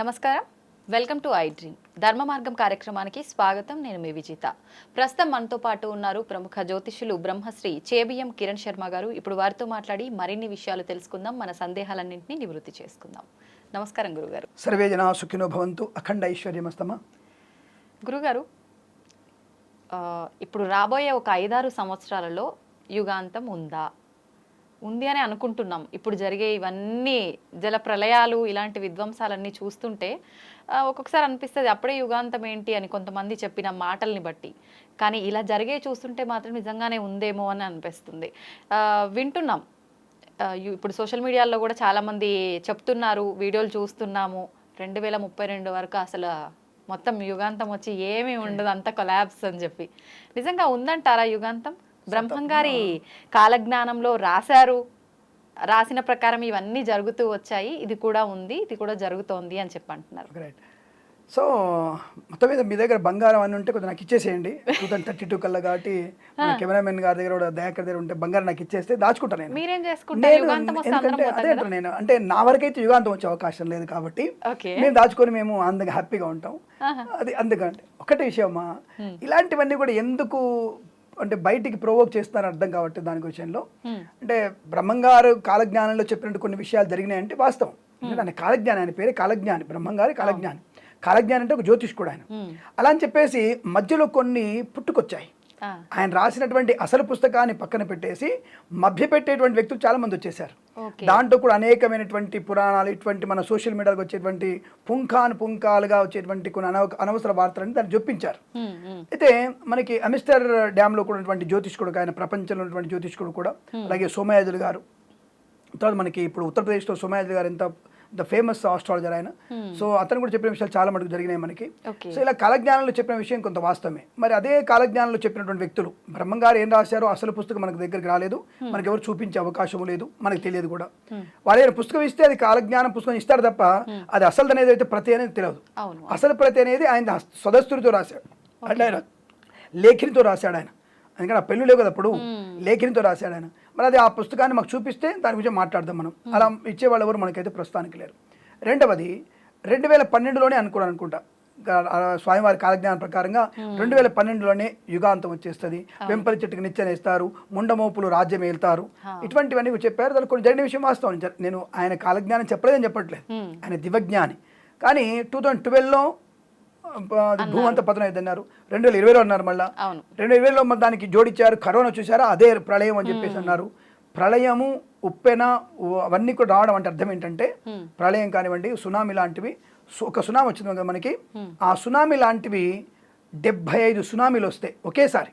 నమస్కారం, welcome to I dream ధర్మ మార్గం కార్యక్రమానికి స్వాగతం. నేను మీ విజిత. ప్రస్తుతం మనతో పాటు ఉన్నారు ప్రముఖ జ్యోతిష్యులు బ్రహ్మశ్రీ చేబిఎం కిరణ్ శర్మ గారు. ఇప్పుడు వారితో మాట్లాడి మరిన్ని విషయాలు తెలుసుకుందాం, మన సందేహాలన్నింటినీ నివృత్తి చేసుకుందాం. నమస్కారం గురుగారు. సర్వే జనా సుఖినో భవంతు, అఖండ ఐశ్వర్యమస్తమ. గురుగారు, ఇప్పుడు రాబోయే ఒక 5-6 సంవత్సరాలలో యుగాంతం ఉంది అని అనుకుంటున్నాం. ఇప్పుడు జరిగే ఇవన్నీ జల ప్రళయాలు, ఇలాంటి విధ్వంసాలన్నీ చూస్తుంటే ఒక్కొక్కసారి అనిపిస్తుంది అప్పుడే యుగాంతం ఏంటి అని, కొంతమంది చెప్పిన మాటల్ని బట్టి. కానీ ఇలా జరిగే చూస్తుంటే మాత్రం నిజంగానే ఉందేమో అని అనిపిస్తుంది. వింటున్నాం, ఇప్పుడు సోషల్ మీడియాలో కూడా చాలామంది చెప్తున్నారు, వీడియోలు చూస్తున్నాము, 2032 వరకు అసలు మొత్తం యుగాంతం వచ్చి ఏమీ ఉండదు, అంత కొలాబ్స్ అని చెప్పి. నిజంగా ఉందంటారా యుగాంతం? బ్రహ్మంగారి కాలజ్ఞానంలో రాసిన ప్రకారం ఇవన్నీ జరుగుతూ వచ్చాయి, ఇది కూడా ఉంది, ఇది కూడా జరుగుతోంది అని చెప్పి అంటున్నారు. సో మొత్తం మీద మీ దగ్గర బంగారం అని ఉంటే కొంచెం నాకు ఇచ్చేసేయండి. 2032 కల్లా కాబట్టి కెమెరామెన్ గారి దగ్గర కూడా దయాకర్ దగ్గర ఉంటే బంగారం నాకు ఇచ్చేస్తే దాచుకుంటాను నేను. మీరేం చేసుకుంటారు? ఎందుకంటే అదే అంటారు నేను, అంటే నా వరకైతే యుగాంతం వచ్చే అవకాశం లేదు కాబట్టి మేము దాచుకొని మేము అందంగా హ్యాపీగా ఉంటాం. అది అందుకంటే ఒకటే విషయమ్మా, ఇలాంటివన్నీ కూడా ఎందుకు అంటే బయటికి ప్రొవోక్ చేస్తారని అర్థం కాబట్టి దాని విషయంలో అంటే బ్రహ్మంగారు కాలజ్ఞానంలో చెప్పినట్టు కొన్ని విషయాలు జరిగినాయంటే వాస్తవం. ఎందుకంటే కాలజ్ఞాని, ఆయన పేరే కాలజ్ఞాని, బ్రహ్మంగారి కాలజ్ఞాని. కాలజ్ఞాని అంటే ఒక జ్యోతిష్కుడు ఆయన. అలా అని చెప్పేసి మధ్యలో కొన్ని పుట్టుకొచ్చాయి. ఆయన రాసినటువంటి అసలు పుస్తకాన్ని పక్కన పెట్టేసి మభ్యపెట్టేటువంటి వ్యక్తులు చాలా మంది వచ్చేసారు. దాంట్లో కూడా అనేకమైనటువంటి పురాణాలు, ఇటువంటి మన సోషల్ మీడియాలో వచ్చేటువంటి పుంఖాలుగా వచ్చేటువంటి కొన్ని అనవసర వార్తలని దాన్ని జొప్పించారు. అయితే మనకి అమిస్టర్ డ్యామ్ లో కూడా జ్యోతిష్కుడు, ఆయన ప్రపంచంలో ఉన్నటువంటి జ్యోతిష్కుడు కూడా, అలాగే సోమయాజులు గారు, తర్వాత మనకి ఇప్పుడు ఉత్తరప్రదేశ్లో సోమయాజులు గారు ఎంత ఫేమస్ ఆస్ట్రాలజర్ ఆయన. సో అతను కూడా చెప్పిన విషయాలు చాలా మటుకు జరిగినాయి మనకి. సో ఇలా కాలజ్ఞానంలో చెప్పిన విషయం కొంత వాస్తవమే. మరి అదే కాలజ్ఞానంలో చెప్పినటువంటి వ్యక్తులు బ్రహ్మంగారు ఏం రాశారో అసలు పుస్తకం మనకు దగ్గరికి రాలేదు, మనకి ఎవరు చూపించే అవకాశం లేదు, మనకి తెలియదు కూడా. వాళ్ళు పుస్తకం ఇస్తే అది కాలజ్ఞానం పుస్తకం ఇస్తారు తప్ప అది అసలు అనేది అయితే ప్రతి అనేది తెలియదు. అసలు ప్రతి అనేది ఆయన స్వదస్తుడితో రాశాడు, అంటే ఆయన లేఖనితో రాశాడు ఆయన. అందుకని ఆ పెళ్ళి లేవు కదా అప్పుడు, లేఖనితో రాశాడు ఆయన. మరి అది ఆ పుస్తకాన్ని మాకు చూపిస్తే దాని గురించి మాట్లాడదాం మనం. అలా ఇచ్చేవాళ్ళు ఎవరు మనకైతే ప్రస్తుతానికి లేరు. రెండవది 2012లోనే అనుకుంటా స్వామివారి కాలజ్ఞానం ప్రకారంగా 2012లోనే యుగాంతం వచ్చేస్తుంది, వెంపలి చెట్టుకు నిచ్చెనేస్తారు, ముండమోపులు రాజ్యం వెళ్తారు, ఇటువంటివన్నీ చెప్పారు. దానికి కొన్ని జరిగిన విషయం వాస్తవం. నేను ఆయన కాలజ్ఞానం చెప్పలేదని చెప్పట్లేదు, ఆయన దివ్యజ్ఞాని. కానీ 2012లో భూమంత పతనం అన్నారు, 2020లో అన్నారు, మళ్ళీ 2020లో దానికి జోడించారు, కరోనా చూసారా, అదే ప్రళయం అని చెప్పేసి అన్నారు. ప్రళయము, ఉప్పెన అవన్నీ కూడా రావడం అంటే అర్థం ఏంటంటే, ప్రళయం కానివ్వండి, సునామీ లాంటివి, ఒక సునామీ వచ్చింది కదా మనకి, ఆ సునామీ లాంటివి 75 సునామీలు వస్తే ఒకేసారి,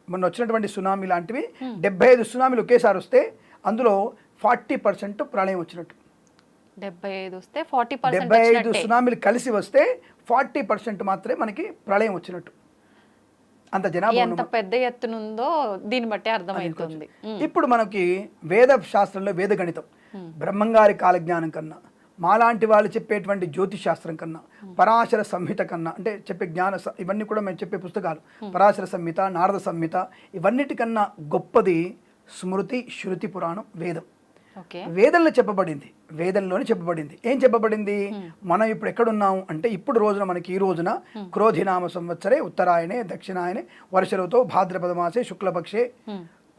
మొన్న వచ్చినటువంటి సునామీ లాంటివి 75 సునామీలు ఒకేసారి వస్తే అందులో 40% ప్రళయం వచ్చినట్టు. 75 సునామీలు కలిసి వస్తే 40% మాత్రమే మనకి ప్రళయం వచ్చినట్టు. అంత జనాభా ఎంత పెద్ద ఎత్తునుందో దీన్ని బట్టి అర్థమవుతుంది. ఇప్పుడు మనకి వేద శాస్త్రంలో వేద గణితం బ్రహ్మంగారి కాలజ్ఞానం కన్నా, మాలాంటి వాళ్ళు చెప్పేటువంటి జ్యోతిష్ శాస్త్రం కన్నా, పరాశర సంహిత కన్నా, అంటే చెప్పే ఇవన్నీ కూడా మేము చెప్పే పుస్తకాలు, పరాశర సంహిత, నారద సంహిత, ఇవన్నిటికన్నా గొప్పది స్మృతి, శృతి, పురాణం, వేదం. వేదంలో చెప్పబడింది, వేదంలోనే చెప్పబడింది. ఏం చెప్పబడింది? మనం ఇప్పుడు ఎక్కడున్నాం అంటే, ఇప్పుడు రోజున మనకి ఈ రోజున క్రోధినామ సంవత్సరే ఉత్తరాయణే దక్షిణాయనే వర్ష ఋతో భాద్రపద మాసే శుక్లపక్షే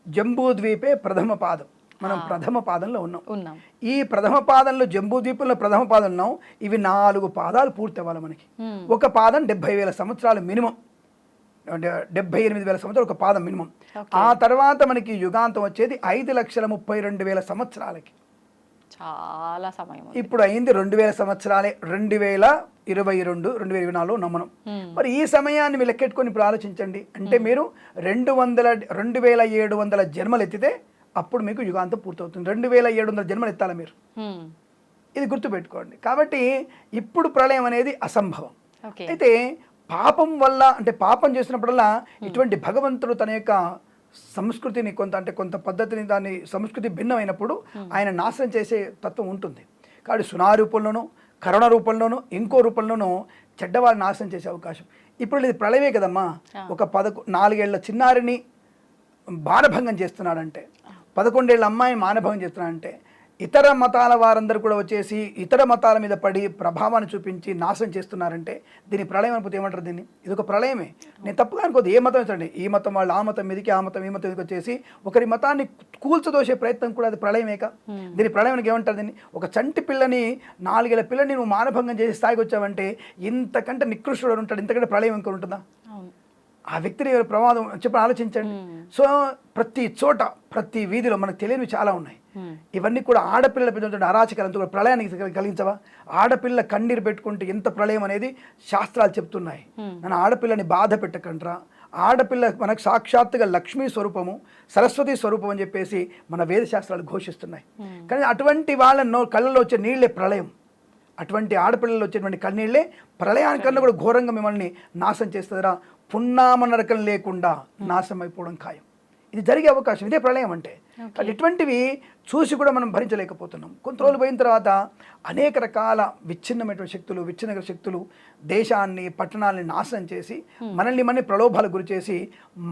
జంబూద్వీపే ప్రథమ పాదం. మనం ప్రథమ పాదంలో ఉన్నాం. ఈ ప్రథమ పాదంలో, జంబూద్వీపంలో ప్రథమ పాదం ఉన్నాం. ఇవి 4 పాదాలు పూర్తి అవ్వాలి మనకి. ఒక పాదం 70,000 సంవత్సరాలు మినిమం, 78,000 సంవత్సరాలు ఒక పాదం మినిమం. ఆ తర్వాత మనకి యుగాంతం వచ్చేది 5,32,000 సంవత్సరాలకి. చాలా సమయం. ఇప్పుడు అయింది 2,000 సంవత్సరాలే, 2022, 2024 ఉన్నాం మనం. మరి ఈ సమయాన్ని మీరు లెక్కెట్టుకొని ఇప్పుడు ఆలోచించండి. అంటే మీరు 2,700 జన్మలు ఎత్తితే అప్పుడు మీకు యుగాంతం పూర్తవుతుంది. 2,700 జన్మలు ఎత్తాలి మీరు, ఇది గుర్తుపెట్టుకోండి. కాబట్టి ఇప్పుడు ప్రళయం అనేది అసంభవం. అయితే పాపం వల్ల, అంటే పాపం చేసినప్పుడల్లా ఇటువంటి భగవంతుడు తన యొక్క సంస్కృతిని కొంత పద్ధతిని, దాన్ని సంస్కృతి భిన్నమైనప్పుడు ఆయన నాశనం చేసే తత్వం ఉంటుంది. కాబట్టి సునా రూపంలోనూ, కరుణ రూపంలోనూ, ఇంకో రూపంలోనూ చెడ్డవాళ్ళు నాశనం చేసే అవకాశం. ఇప్పుడు ఇది ప్రళయమే కదమ్మా. ఒక 4 ఏళ్ల చిన్నారిని మానభంగం చేస్తున్నాడంటే, 11 ఏళ్ల అమ్మాయిని మానభంగం చేస్తున్నాడంటే, ఇతర మతాల వారందరూ కూడా వచ్చేసి ఇతర మతాల మీద పడి ప్రభావాన్ని చూపించి నాశనం చేస్తున్నారంటే దీని ప్రళయం అనుకుంటే ఏమంటారు? దీన్ని ఇది ఒక ప్రళయమే. నేను తప్పుగా అనుకోదు, ఏ మతం ఇచ్చండి, ఈ మతం వాళ్ళు ఆ మతం మీదకి, ఆ మతం ఈ మతం మీదకి వచ్చేసి ఒకరి మతాన్ని కూల్చదోసే ప్రయత్నం కూడా అది ప్రళయమేక. దీని ప్రళయానికి ఏమంటారు? దీన్ని ఒక చంటి పిల్లని 4 ఏళ్ల పిల్లని నువ్వు మానభంగం చేసి స్థాయికి వచ్చావంటే ఇంతకంటే నికృష్టుడు ఉంటాడు, ఇంతకంటే ప్రళయం ఇంకా ఉంటుందా? ఆ వ్యక్తిని ప్రమాదం చెప్పి ఆలోచించండి. సో ప్రతి చోట ప్రతి వీధిలో మనకు తెలియనివి చాలా ఉన్నాయి. ఇవన్నీ కూడా ఆడపిల్లల పెంచుతున్న అరాచకాలంతో కూడా ప్రళయానికి కలిగించవా? ఆడపిల్ల కన్నీరు పెట్టుకుంటే ఎంత ప్రళయం అనేది శాస్త్రాలు చెప్తున్నాయి. నన్ను ఆడపిల్లని బాధ పెట్టకండ్రా, ఆడపిల్ల మనకు సాక్షాత్తుగా లక్ష్మీ స్వరూపము, సరస్వతి స్వరూపం అని చెప్పేసి మన వేద శాస్త్రాలు ఘోషిస్తున్నాయి. కానీ అటువంటి వాళ్ళ కళ్ళలో వచ్చే నీళ్ళే ప్రళయం. అటువంటి ఆడపిల్లలు వచ్చేటువంటి కన్నీళ్ళే ప్రళయానికన్నా కూడా ఘోరంగా మిమ్మల్ని నాశనం చేస్తుందిరా. పున్నామ నరకం లేకుండా నాశనం అయిపోవడం ఖాయం. ఇది జరిగే అవకాశం, ఇదే ప్రళయం అంటే. కానీ ఇటువంటివి చూసి కూడా మనం భరించలేకపోతున్నాం. కొంత రోజులు పోయిన తర్వాత అనేక రకాల విచ్ఛిన్నమైనటువంటి శక్తులు, విచ్ఛిన్న శక్తులు దేశాన్ని, పట్టణాలని నాశనం చేసి మనల్ని ప్రలోభాలు గురి చేసి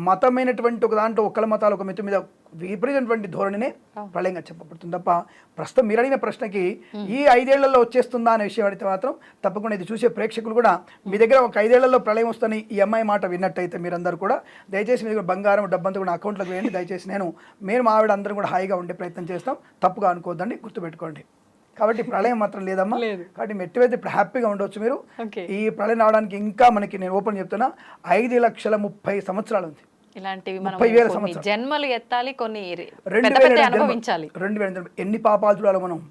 మతమైనటువంటి ఒక దాంట్లో ఒకళ్ళ మతాలు ఒక మిత్తి మీద విపరీతమైనటువంటి ధోరణినే ప్రళయంగా చెప్పబడుతుంది తప్ప ప్రస్తుతం మీరు అడిగిన ప్రశ్నకి ఈ 5 ఏళ్లలో వచ్చేస్తుందా అనే విషయం అడిగితే మాత్రం తప్పకుండా ఇది చూసే ప్రేక్షకులు కూడా మీ దగ్గర ఒక 5 ఏళ్లలో ప్రళయం వస్తుందని ఈ అమ్మాయి మాట విన్నట్టయితే మీరందరూ కూడా దయచేసి మీ దగ్గర బంగారం డబ్బంతా కూడా అకౌంట్లోకి వేయండి. దయచేసి మేము మా ఆవిడ అందరం కూడా హాయిగా ఉండే ప్రయత్నం చేస్తాం. తప్పుగా అనుకోవద్దండి, గుర్తుపెట్టుకోండి. కాబట్టి ప్రళయం మాత్రం లేదమ్మా. కాబట్టి మెట్టివైతే ఇప్పుడు హ్యాపీగా ఉండవచ్చు మీరు. ఈ ప్రళయం రావడానికి ఇంకా మనకి నేను ఓపెన్ చెప్తున్నా 5,30,000 సంవత్సరాలు ఉంది. ఇలాంటివి 30,000 జన్మలు ఎత్తాలి, కొన్ని 2,000 ఎన్ని పాపాలు చూడాలి మనం,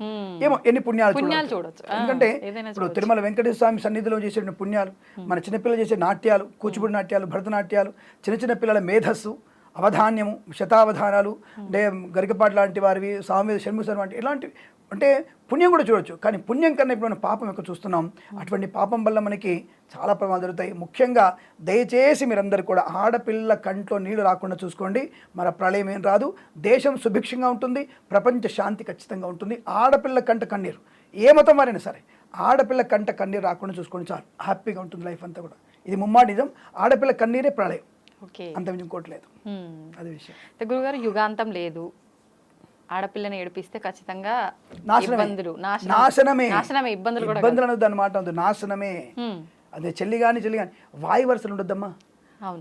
ఏమో ఎన్ని పుణ్యాలు చూడొచ్చు. ఎందుకంటే ఇప్పుడు తిరుమల వెంకటేశ్వర స్వామి సన్నిధిలో చేసే పుణ్యాలు, మన చిన్నపిల్లలు చేసే నాట్యాలు, కూచిపూడి నాట్యాలు, భరతనాట్యాలు, చిన్న పిల్లల మేధస్సు, అవధాన్యము, శతావధానాలు, అంటే గరికపాటి లాంటి వారివి, స్వామి షణ్ముఖ వంటి ఇలాంటివి అంటే పుణ్యం కూడా చూడొచ్చు. కానీ పుణ్యం కన్నా ఇప్పుడు మనం పాపం ఎక్కువ చూస్తున్నాం. అటువంటి పాపం వల్ల మనకి చాలా ప్రమాదాలు జరుగుతాయి. ముఖ్యంగా దయచేసి మీరందరూ కూడా ఆడపిల్ల కంట్లో నీళ్లు రాకుండా చూసుకోండి. మన ప్రళయం ఏం రాదు, దేశం సుభిక్షంగా ఉంటుంది, ప్రపంచ శాంతి ఖచ్చితంగా ఉంటుంది. ఆడపిల్ల కంట కన్నీరు, ఏ మతం వారైనా సరే ఆడపిల్ల కంట కన్నీరు రాకుండా చూసుకోండి, చాలు హ్యాపీగా ఉంటుంది లైఫ్ అంతా కూడా. ఇది ముమ్మాటి నిజం. ఆడపిల్ల కన్నీరే ప్రళయం, అంత ఇంకోటి లేదు. అదే విషయం. గురుగారు, యుగాంతం లేదు, ఆడపిల్లని ఏడిపిస్తే ఖచ్చితంగా నాశనమే. ఇబ్బందులు అనేది దాని మాట ఉంది, నాశనమే. అదే చెల్లి కానీ వాయు వరుసలు ఉండొద్దమ్మా.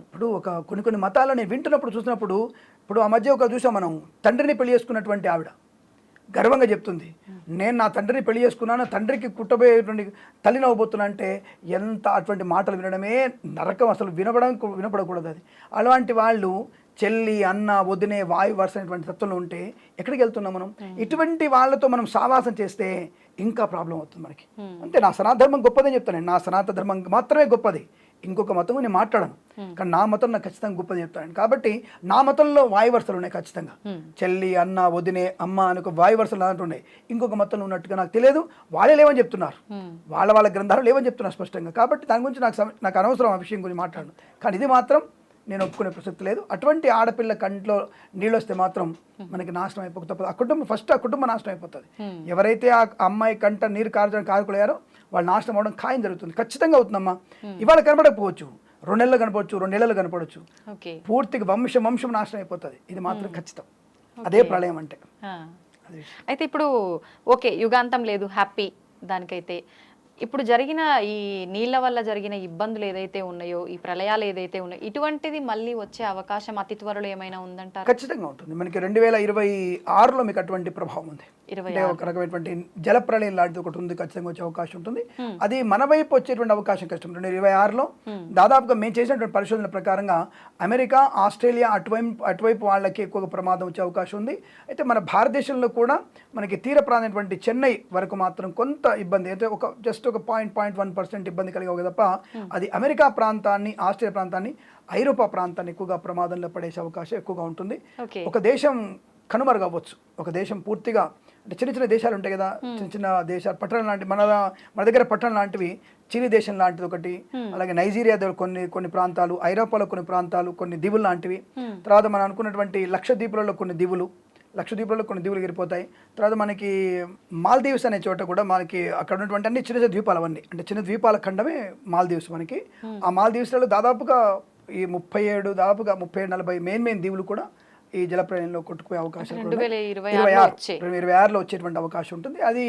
ఇప్పుడు ఒక కొన్ని మతాల్లో నేను వింటున్నప్పుడు చూసినప్పుడు, ఇప్పుడు ఆ మధ్య ఒక చూసాం మనం, తండ్రిని పెళ్లి చేసుకున్నటువంటి ఆవిడ గర్వంగా చెప్తుంది, నేను నా తండ్రిని పెళ్లి చేసుకున్నాను, తండ్రికి కుట్టబోయేటువంటి తల్లిని అవ్వబోతున్నా అంటే ఎంత అటువంటి మాటలు వినడమే నరకం, అసలు వినపడకూడదు అది. అలాంటి వాళ్ళు చెల్లి, అన్న, వదినే, వాయు వరుస అనేటువంటి తత్వంలో ఉంటే ఎక్కడికి వెళ్తున్నాం మనం? ఇటువంటి వాళ్ళతో మనం సావాసం చేస్తే ఇంకా ప్రాబ్లం అవుతుంది మనకి. అంతే. నా సనాతన ధర్మం గొప్పదని చెప్తాను, నా సనాతన ధర్మం మాత్రమే గొప్పది, ఇంకొక మతం నేను మాట్లాడను. కానీ నా మతం నాకు ఖచ్చితంగా గొప్పది చెప్తాను. కాబట్టి నా మతంలో వాయు వరుసలు ఉన్నాయి ఖచ్చితంగా. చెల్లి, అన్న, వదినే, అమ్మ అని ఒక వాయు వరుసలు అలాంటి ఉన్నాయి. ఇంకొక మతంలో ఉన్నట్టుగా నాకు తెలియదు, వాళ్ళే లేవని చెప్తున్నారు, వాళ్ళ గ్రంథాలు లేవని చెప్తున్నారు స్పష్టంగా. కాబట్టి దాని గురించి నాకు అనవసరం ఆ విషయం గురించి మాట్లాడను. కానీ ఇది మాత్రం నేను ఒప్పుకునే ప్రసక్తి లేదు. అటువంటి ఆడపిల్ల కంట్లో నీళ్ళు వస్తే మాత్రం మనకి నాశనం అయిపోతుంది తప్పదు. ఆ కుటుంబం నాశనం అయిపోతుంది. ఎవరైతే ఆ అమ్మాయి కంట నీరు కారుకులయ్యారో వాళ్ళు నాశనం అవడం ఖాయం జరుగుతుంది, ఖచ్చితంగా అవుతుందమ్మా. ఇవాళ కనపడకపోవచ్చు, 2 నెలలు కనపడవచ్చు, 2 నెలలు కనపడవచ్చు, పూర్తిగా వంశం నాశనం అయిపోతుంది. ఇది మాత్రం ఖచ్చితం. అదే ప్రళయం అంటే. అయితే ఇప్పుడు ఓకే, యుగాంతం లేదు, హ్యాపీ దానికైతే. ఇప్పుడు జరిగిన ఈ నీళ్ళ వల్ల జరిగిన ఇబ్బందులు ఏదైతే ఉన్నాయో, ఈ ప్రళయాలు ఏదైతే ఉన్నాయో, ఇటువంటిది మళ్ళీ వచ్చే అవకాశం అతి త్వరలో ఏమైనా ఉందంటారు? ఖచ్చితంగా ఉంటుంది. మనకి 2026లో మీకు అటువంటి ప్రభావం ఉంది. ఒక రకమైనటువంటి జల ప్రళయం లాంటిది ఒకటి ఉంది, ఖచ్చితంగా వచ్చే అవకాశం ఉంటుంది. అది మన వైపు వచ్చేటువంటి అవకాశం కష్టం. 2026లో దాదాపుగా మేము చేసినటువంటి పరిశోధన ప్రకారంగా అమెరికా, ఆస్ట్రేలియా అటువైపు వాళ్ళకి ఎక్కువగా ప్రమాదం వచ్చే అవకాశం ఉంది. అయితే మన భారతదేశంలో కూడా మనకి తీర ప్రాంతమైనటువంటి చెన్నై వరకు మాత్రం కొంత ఇబ్బంది, అయితే జస్ట్ ఒక 0.1% ఇబ్బంది కలిగే తప్ప అది అమెరికా ప్రాంతాన్ని, ఆస్ట్రేలియా ప్రాంతాన్ని, ఐరోపా ప్రాంతాన్ని ఎక్కువగా ప్రమాదంలో పడేసే అవకాశం ఎక్కువగా ఉంటుంది. ఒక దేశం కనుమరుగవచ్చు, ఒక దేశం పూర్తిగా, అంటే చిన్న దేశాలు ఉంటాయి కదా, చిన్న దేశాలు, పట్టణం లాంటి మన దగ్గర పట్టణం లాంటివి, చిలీ దేశం లాంటిది ఒకటి, అలాగే నైజీరియా కొన్ని ప్రాంతాలు, ఐరోపాలో కొన్ని ప్రాంతాలు, కొన్ని దీవులు లాంటివి, తర్వాత మనం అనుకున్నటువంటి లక్షద్వీపులలో కొన్ని దీవులు ఎగిరిపోతాయి. తర్వాత మనకి మాల్దీవ్స్ అనే చోట కూడా మనకి అక్కడ ఉన్నటువంటి అన్ని చిన్న ద్వీపాలు, అవన్నీ అంటే చిన్న ద్వీపాల ఖండమే మాల్దీవ్స్ మనకి. ఆ మాల్దీవ్స్లలో దాదాపుగా ఈ 37 40 మెయిన్ దీవులు కూడా ఈ జలప్రలయంలో కొట్టుకుపోయే అవకాశం 2026 వచ్చేటువంటి అవకాశం ఉంటుంది. అది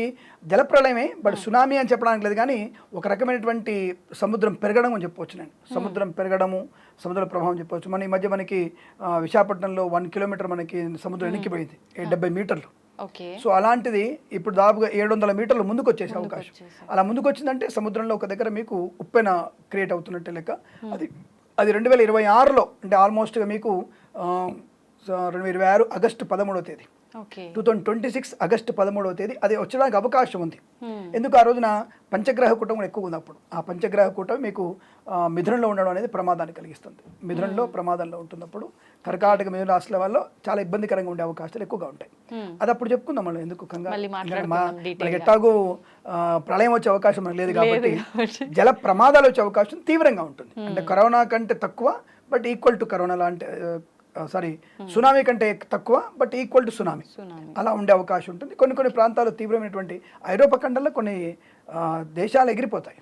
జలప్రలయమే, బట్ సునామీ అని చెప్పడానికి లేదు, కానీ ఒక రకమైనటువంటి సముద్రం పెరగడం అని చెప్పవచ్చు. నేను సముద్రం పెరగడము, సముద్ర ప్రభావం చెప్పవచ్చు. మన ఈ మధ్య మనకి విశాఖపట్నంలో 1 కిలోమీటర్ మనకి సముద్రం ఎనిక్కిపోయింది, 70 మీటర్లు. సో అలాంటిది ఇప్పుడు దాదాపుగా 700 మీటర్లు ముందుకు వచ్చేసే అవకాశం. అలా ముందుకు వచ్చిందంటే సముద్రంలో ఒక దగ్గర మీకు ఉప్పెన క్రియేట్ అవుతున్నట్టే లెక్క. అది 2026లో అంటే ఆల్మోస్ట్గా మీకు 2026 ఆగస్టు 13వ తేదీ 2026 ఆగస్టు 13వ తేదీ అది వచ్చడానికి అవకాశం ఉంది. ఎందుకు ఆ రోజున పంచగ్రహ కూటమి ఎక్కువ ఉంది. అప్పుడు ఆ పంచగ్రహ కూటమి మీకు మిథునంలో ఉండడం అనేది ప్రమాదాన్ని కలిగిస్తుంది. మిథునంలో ప్రమాదంలో ఉంటున్నప్పుడు కర్కాటక మిథున రాశుల వల్ల చాలా ఇబ్బందికరంగా ఉండే అవకాశాలు ఎక్కువగా ఉంటాయి. అది అప్పుడు చెప్పుకుందాం మనం, ఎందుకు మనకి ఎట్టాగూ ప్రళయం వచ్చే అవకాశం మనకు లేదు కాబట్టి జల ప్రమాదాలు వచ్చే అవకాశం తీవ్రంగా ఉంటుంది. అంటే కరోనా కంటే తక్కువ బట్ ఈక్వల్ టు కరోనా లాంటి సునామీ కంటే తక్కువ బట్ ఈక్వల్ టు సునామీ అలా ఉండే అవకాశం ఉంటుంది. కొన్ని ప్రాంతాలు తీవ్రమైనటువంటి ఐరోపా ఖండంలో కొన్ని దేశాలు ఎగిరిపోతాయి.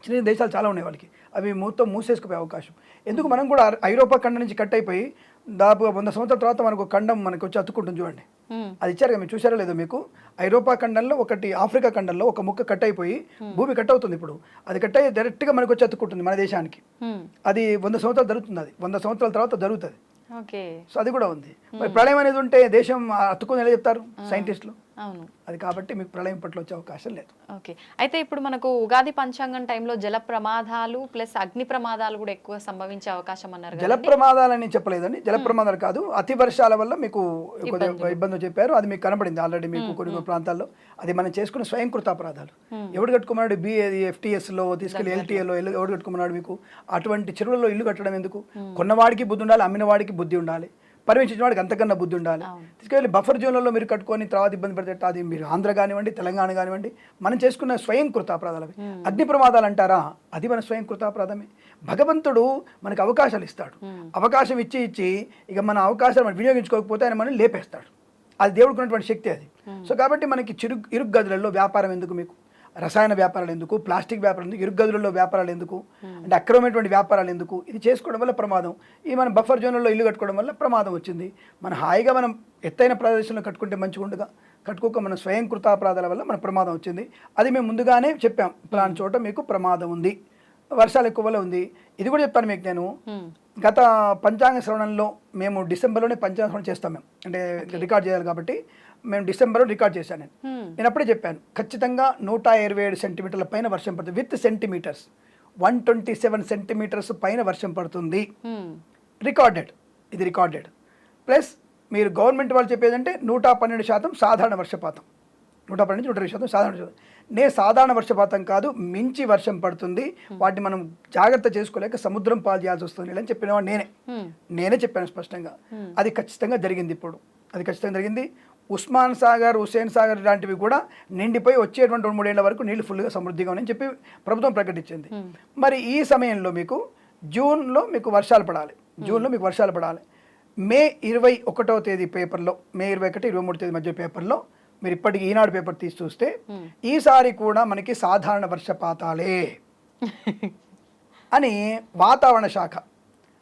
చిన్న దేశాలు చాలా ఉన్నాయి వాళ్ళకి, అవి మొత్తం మూసేసుకుపోయే అవకాశం. ఎందుకు మనం కూడా ఐరోపా ఖండం నుంచి కట్ అయిపోయి దాదాపుగా 100 సంవత్సరాల తర్వాత మనకు ఖండం మనకు వచ్చి అతుక్కుంటుంది చూడండి. అది ఇచ్చారు కదా, మీరు చూసారో లేదో మీకు. ఐరోపా ఖండంలో ఒకటి, ఆఫ్రికా ఖండంలో ఒక ముక్క కట్ అయిపోయి భూమి కట్ అవుతుంది. ఇప్పుడు అది కట్ అయ్యి డైరెక్ట్గా మనకు వచ్చి అతుక్కుంటుంది మన దేశానికి. అది 100 సంవత్సరాలు జరుగుతుంది, అది 100 సంవత్సరాల తర్వాత జరుగుతుంది. సో అది కూడా ఉంది. మరి ప్రళయం అనేది ఉంటే దేశం అతుక్కుని ఎలా చెప్తారు సైంటిస్టులు? అవును, అది కాబట్టి మీకు ప్రళయం పట్ల వచ్చే అవకాశం లేదు. ఓకే, అయితే ఇప్పుడు మనకు ఉగాది పంచాంగం టైంలో జల ప్రమాదాలు ప్లస్ అగ్ని ప్రమాదాలు కూడా ఎక్కువ సంభవించే అవకాశం అన్నారు. జల ప్రమాదాలని చెప్పలేదండి, జల ప్రమాదాలు కాదు, అతి వర్షాల వల్ల మీకు ఇబ్బందులు చెప్పారు. అది మీకు కనబడింది ఆల్రెడీ మీకు కొన్ని ప్రాంతాల్లో. అది మనం చేసుకున్న స్వయంకృతాపరాధాలు. ఎవడు కట్టుకున్నాడు FTS లో తీసుకెళ్లి LTA లో ఎవడు కట్టుకున్నాడు? మీకు అటువంటి చెరువులలో ఇల్లు కట్టడం ఎందుకు? కొన్నవాడికి బుద్ధి ఉండాలి, అమ్మిన వాడికి బుద్ధి ఉండాలి, పర్మిషన్ వాడికి అంతకన్నా బుద్ధి ఉండాలి. తీసుకెళ్ళి బఫర్ జోన్లలో మీరు కట్టుకొని తర్వాత ఇబ్బంది పడితే అది మీరు ఆంధ్ర కానివ్వండి, తెలంగాణ కానివ్వండి, మనం చేసుకున్న స్వయంకృత అపరాధాలు అవి. అగ్ని ప్రమాదాలు అంటారా, అది మన స్వయంకృత అపరాధమే. భగవంతుడు మనకు అవకాశాలు ఇస్తాడు, అవకాశం ఇచ్చి ఇక మన అవకాశాలు మనం వినియోగించుకోకపోతే ఆయన మనం లేపేస్తాడు. అది దేవుడుకున్నటువంటి శక్తి అది. సో కాబట్టి మనకి ఇరుగు గదులలో వ్యాపారం ఎందుకు? మీకు రసాయన వ్యాపారాలు ఎందుకు? ప్లాస్టిక్ వ్యాపారాలు ఎందుకు? ఇరుగు గదులలో వ్యాపారాలు ఎందుకు? అంటే అక్రమమైనటువంటి వ్యాపారాలు ఎందుకు? ఇది చేసుకోవడం వల్ల ప్రమాదం. ఈ మన బఫర్ జోన్లలో ఇల్లు కట్టుకోవడం వల్ల ప్రమాదం వచ్చింది. మన హాయిగా మనం ఎత్తైన ప్రదేశంలో కట్టుకుంటే మంచిగా ఉండగా కట్టుకోక మన స్వయం కృతాపరాధాల వల్ల మన ప్రమాదం వచ్చింది. అది మేము ముందుగానే చెప్పాం, ప్లాన్ చోట మీకు ప్రమాదం ఉంది, వర్షాలు ఎక్కువ వల్ల ఉంది. ఇది కూడా చెప్తాను మీకు. నేను గత పంచాంగ శ్రవణంలో మేము డిసెంబర్లోనే పంచాంగ శ్రవణం చేస్తాం. మేము అంటే రికార్డ్ చేయాలి కాబట్టి మేము డిసెంబర్లో రికార్డ్ చేశాను. నేను అప్పుడే చెప్పాను, ఖచ్చితంగా 127 సెంటీమీటర్ల పైన వర్షం పడుతుంది. విత్ సెంటీమీటర్స్ 127 సెంటీమీటర్స్ పైన వర్షం పడుతుంది. రికార్డెడ్, ఇది రికార్డెడ్. ప్లస్ మీరు గవర్నమెంట్ వాళ్ళు చెప్పేదంటే 112% సాధారణ వర్షపాతం, 112-120% సాధారణ వర్షపాతం. సాధారణ వర్షపాతం కాదు, మించి వర్షం పడుతుంది. వాటిని మనం జాగ్రత్త చేసుకోలేక సముద్రం పాలు చేయాల్సి వస్తుంది అని చెప్పినవాడు నేనే చెప్పాను స్పష్టంగా. అది ఖచ్చితంగా జరిగింది. ఇప్పుడు అది ఖచ్చితంగా జరిగింది. ఉస్మాన్ సాగర్, హుస్సేన్ సాగర్ లాంటివి కూడా నిండిపోయి వచ్చేటువంటి 2-3 ఏళ్ల వరకు నీళ్లు ఫుల్గా సమృద్ధిగా ఉన్నాయని చెప్పి ప్రభుత్వం ప్రకటించింది. మరి ఈ సమయంలో మీకు జూన్లో మీకు వర్షాలు పడాలి. మే 21వ తేదీ పేపర్లో, మే 21-23 తేదీ మధ్య పేపర్లో మీరు ఇప్పటికి ఈనాడు పేపర్ తీసి చూస్తే ఈసారి కూడా మనకి సాధారణ వర్షపాతాలే అని వాతావరణ శాఖ,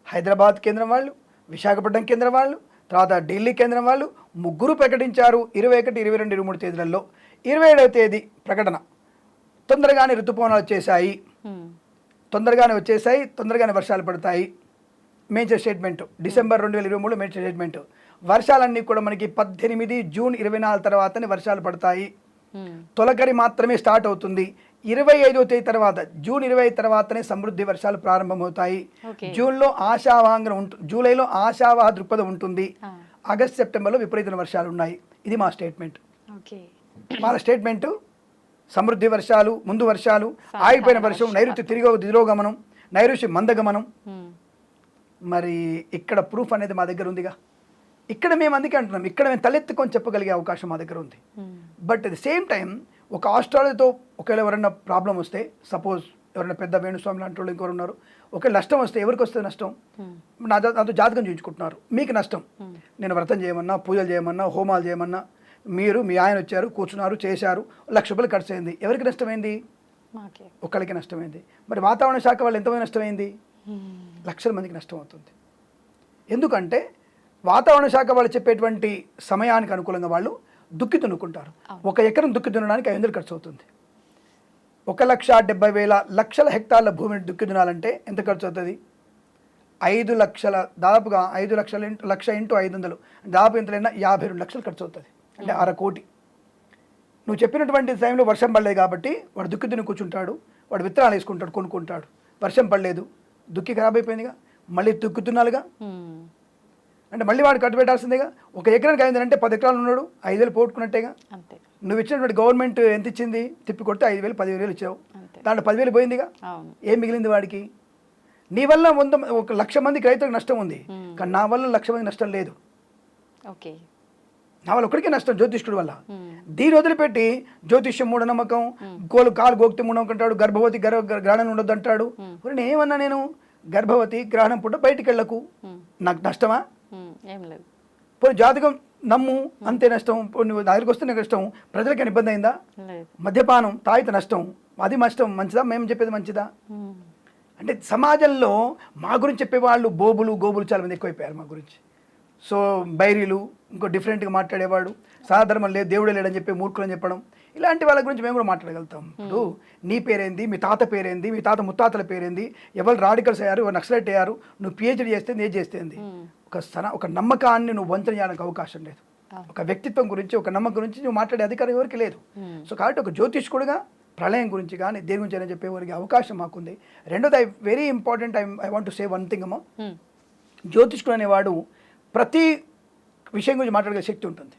హైదరాబాద్ కేంద్రం వాళ్ళు, విశాఖపట్నం కేంద్రం వాళ్ళు, తర్వాత ఢిల్లీ కేంద్రం వాళ్ళు ముగ్గురు ప్రకటించారు. 21, 22, 23 తేదీలలో. 27వ తేదీ ప్రకటన, తొందరగానే ఋతుపవనాలు వచ్చేసాయి, తొందరగానే వర్షాలు పడతాయి. Major statement December 2023 major statement. వర్షాలన్నీ కూడా మనకి 18 జూన్ 24 తర్వాతనే వర్షాలు పడతాయి. తొలకరి మాత్రమే స్టార్ట్ అవుతుంది. 25వ తేదీ తర్వాత, జూన్ 25 తర్వాతనే సమృద్ధి వర్షాలు ప్రారంభమవుతాయి. జూన్లో ఆశావాహంగా ఉంటుంది, జూలైలో ఆశావాహ దృక్పథం ఉంటుంది. ఆగస్ట్, సెప్టెంబర్లో విపరీతమైన వర్షాలు ఉన్నాయి. ఇది మా స్టేట్మెంట్. వాళ్ళ స్టేట్మెంట్ సమృద్ధి వర్షాలు, ముందు వర్షాలు, ఆగిపోయిన వర్షం, నైరుతి తిరోగమనం, నైరుతి మందగమనం. మరి ఇక్కడ ప్రూఫ్ అనేది మా దగ్గర ఉందిగా. ఇక్కడ మేము అందుకే అంటున్నాం, ఇక్కడ మేము తలెత్తుకొని చెప్పగలిగే అవకాశం మా దగ్గర ఉంది. But at the same time ఒక ఆస్ట్రాలియాతో ఒకవేళ ఎవరైనా ప్రాబ్లం వస్తే, సపోజ్ ఎవరైనా పెద్ద వేణుస్వామి లాంటి వాళ్ళు ఇంకొకరు ఉన్నారు, ఒకవేళ నష్టం వస్తే ఎవరికి వస్తుంది నష్టం? నాతో జాతకం చూయించుకుంటున్నారు, మీకు నష్టం. నేను వ్రతం చేయమన్నా, పూజలు చేయమన్నా, హోమాలు చేయమన్నా, మీరు మీ ఆయన వచ్చారు, కూర్చున్నారు, చేశారు, ₹1,00,000 ఖర్చు అయింది. ఎవరికి నష్టమైంది? ఒక్కరికి నష్టమైంది. మరి వాతావరణ శాఖ వాళ్ళు ఎంతమంది నష్టమైంది? లక్షల మందికి నష్టం అవుతుంది. ఎందుకంటే వాతావరణ శాఖ వాళ్ళు చెప్పేటువంటి సమయానికి అనుకూలంగా వాళ్ళు దుక్కి దున్నుకుంటారు. 1 ఎకరం దుక్కి దున్నడానికి 500 ఖర్చు అవుతుంది. 1,70,000 లక్షల హెక్టార్ల భూమిని దుక్కి దున్నాలంటే ఎంత ఖర్చు అవుతుంది? 5 లక్షల, దాదాపుగా 5 లక్షల లక్ష ఇంటూ 500, దాదాపు ఎంతైనా 52 లక్షలు ఖర్చు అవుతుంది. అంటే 1/2 కోటి. నువ్వు చెప్పినటువంటి టైంలో వర్షం పడలేదు కాబట్టి వాడు దుక్కి దున్ని కూర్చుంటాడు, వాడు విత్తనాలు వేసుకుంటాడు, కొనుక్కుంటాడు. వర్షం పడలేదు, దుక్కి ఖరాబ్ అయిపోయిందిగా, మళ్ళీ దుక్కి దున్నాలిగా, అంటే మళ్ళీ వాడు కట్టు పెట్టాల్సిందేగా. 1 ఎకరానికి 500 అంటే 10 ఎకరాలు ఉన్నాడు, 5,000 పోగొట్టుకున్నట్టేగా. నువ్వు ఇచ్చినటువంటి గవర్నమెంట్ ఎంత ఇచ్చింది? తిప్పి కొడితే 5,000 10,000 ఇచ్చావు, దాంట్లో 10,000 పోయిందిగా. ఏం మిగిలింది వాడికి? నీ వల్ల 1,00,000 మందికి రైతులకు నష్టం ఉంది, కానీ నా వల్ల 1,00,000 మంది నష్టం లేదు. నా వల్ల ఒక్కడికే నష్టం, జ్యోతిష్కుడి వల్ల. దీని వదిలిపెట్టి జ్యోతిష్యం మూఢనమ్మకం, కాలు గోక్తి మూఢనమ్మకం అంటాడు, గర్భవతి గ్రహణం ఉండొద్దు అంటాడు. నేను ఏమన్నా, నేను గర్భవతి గ్రహణం పూట బయటికి వెళ్ళకు, నాకు నష్టమా? పోనీ జాతకం నమ్ము, అంతే నష్టం. నువ్వు దగ్గరికి వస్తే నాకు నష్టం, ప్రజలకైనా ఇబ్బంది అయిందా? మద్యపానం తాగితే నష్టం, అది నష్టం. మంచిదా? మేము చెప్పేది మంచిదా? అంటే సమాజంలో మా గురించి చెప్పేవాళ్ళు గోబులు చాలా మంది ఎక్కువైపోయారు మా గురించి. సో బైరీలు, ఇంకో డిఫరెంట్గా మాట్లాడేవాడు, సాధర్మం లేదు, దేవుడే లేడని చెప్పి మూర్ఖులని చెప్పడం, ఇలాంటి వాళ్ళ గురించి మేము కూడా మాట్లాడగలుగుతాం. ఇప్పుడు నీ పేరేంది, మీ తాత పేరేంది, మీ తాత ముత్తాతల పేరేంది, ఎవరు రాడికల్స్ అయ్యారు, ఎవరు నక్సలైట్ అయ్యారు, నువ్వు పిహెచ్డీ చేస్తే ఏది చేస్తేంది. ఒక నమ్మకాన్ని నువ్వు వంచన చేయడానికి అవకాశం లేదు. ఒక వ్యక్తిత్వం గురించి, ఒక నమ్మకం గురించి నువ్వు మాట్లాడే అధికారం ఎవరికి లేదు. సో కాబట్టి ఒక జ్యోతిష్కుడుగా ప్రళయం గురించి కానీ దేని గురించి అయినా చెప్పేవారికి అవకాశం మాకుంది. రెండోది, very important, I want to say one thing అమ్మా. జ్యోతిష్కుడు అనేవాడు ప్రతి విషయం గురించి మాట్లాడే శక్తి ఉంటుంది.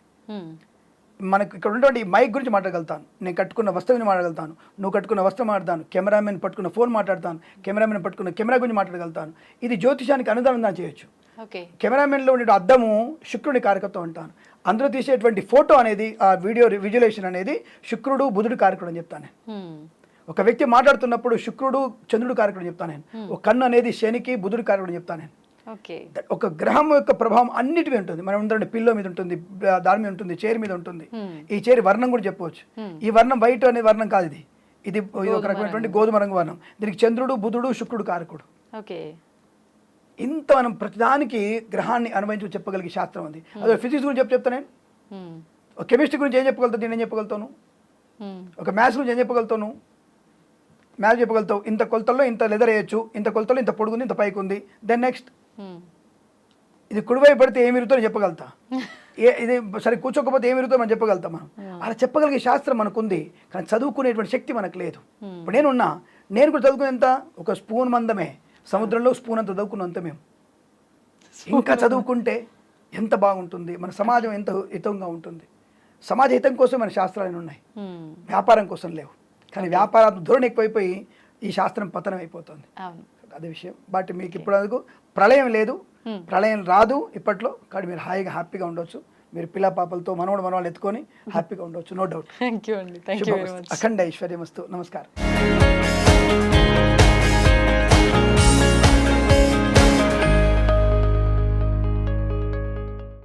మనకు ఇక్కడ ఉన్నటువంటి మైక్ గురించి మాట్లాడగలుగుతాను, నేను కట్టుకున్న వస్త్రం గురించి మాట్లాడగలుగుతాను, నువ్వు కట్టుకున్న వస్త్రం మాట్లాడతాను, కెమెరామెన్ పట్టుకున్న ఫోన్ మాట్లాడతాను, కెమెరామెన్ పట్టుకున్న కెమెరా గురించి మాట్లాడగలుగుతాను. ఇది జ్యోతిషానికి అనుదానం చేయొచ్చు. కెమెరామెన్లో ఉండే అద్దము శుక్రుడి కారకత్వం అంటాను. అందులో తీసేటువంటి ఫోటో అనేది, ఆ వీడియో విజువలైజేషన్ అనేది శుక్రుడు బుధుడు కారకుడు అని చెప్తాను నేను. ఒక వ్యక్తి మాట్లాడుతున్నప్పుడు శుక్రుడు చంద్రుడు కారకుడు అని చెప్తాను నేను. ఒక కన్ను అనేది శనికి బుధుడు కారకుడు అని చెప్తాను నేను. ఒక గ్రహం యొక్క ప్రభావం అన్నిటి మీద ఉంటుంది. మనం ఉందండి, పిల్లో మీద ఉంటుంది, దాని మీద ఉంటుంది, చైర్ మీద ఉంటుంది. ఈ చైర్ వర్ణం కూడా చెప్పవచ్చు. ఈ వర్ణం వైట్ అనే వర్ణం కాదు, ఇది ఒక రకమైనటువంటి గోధుమ రంగు వర్ణం. దీనికి చంద్రుడు బుధుడు శుక్రుడు కారకుడు. ఇంత మనం ప్రతిదానికి గ్రహాన్ని అనుభవించి చెప్పగలిగే శాస్త్రం ఉంది. అదే ఫిజిక్స్ గురించి చెప్తాను నేను. ఒక కెమిస్ట్రీ గురించి ఏం చెప్పగలుగుతాను, నేను ఏం చెప్పగలుగుతాను. ఒక మ్యాథ్స్ గురించి ఏం చెప్పగలుగుతాను, మ్యాథ్స్ చెప్పగలుగుతావు. ఇంత కొలతల్లో ఇంత లెదర్ వేయచ్చు, ఇంత కొలతల్లో ఇంత పొడుగుంది, ఇంత పైకి ఉంది. దెన్ నెక్స్ట్ ఇది కుడివైపు పడితే ఏమి ఇరుగుతుందో చెప్పగలుగుతా, ఇది సరే కూర్చోకపోతే ఏమి ఇరుగుతుందో మనం చెప్పగలుగుతాం. మనం అలా చెప్పగలిగే శాస్త్రం మనకుంది, కానీ చదువుకునేటువంటి శక్తి మనకు లేదు. ఇప్పుడు నేను కూడా చదువుకునేంత ఒక స్పూన్ మందమే, సముద్రంలో స్పూన్ అంత చదువుకున్నంత మేము. ఇంకా చదువుకుంటే ఎంత బాగుంటుంది, మన సమాజం ఎంత హితంగా ఉంటుంది. సమాజ హితం కోసం మన శాస్త్రాలు ఉన్నాయి, వ్యాపారం కోసం లేవు. కానీ వ్యాపార ధోరణి ఎక్కువైపోయి ఈ శాస్త్రం పతనం అయిపోతుంది. అదే విషయం. బట్ మీకు ఇప్పుడు అందుకు ప్రళయం లేదు, ప్రళయం రాదు ఇప్పట్లో. కానీ మీరు హాయిగా హ్యాపీగా ఉండొచ్చు. మీరు పిల్ల పాపలతో మనవాళ్ళు ఎత్తుకొని హ్యాపీగా ఉండొచ్చు, నో డౌట్. థ్యాంక్ యూ అండి. అఖండ ఐశ్వర్యమస్తు. నమస్కారం.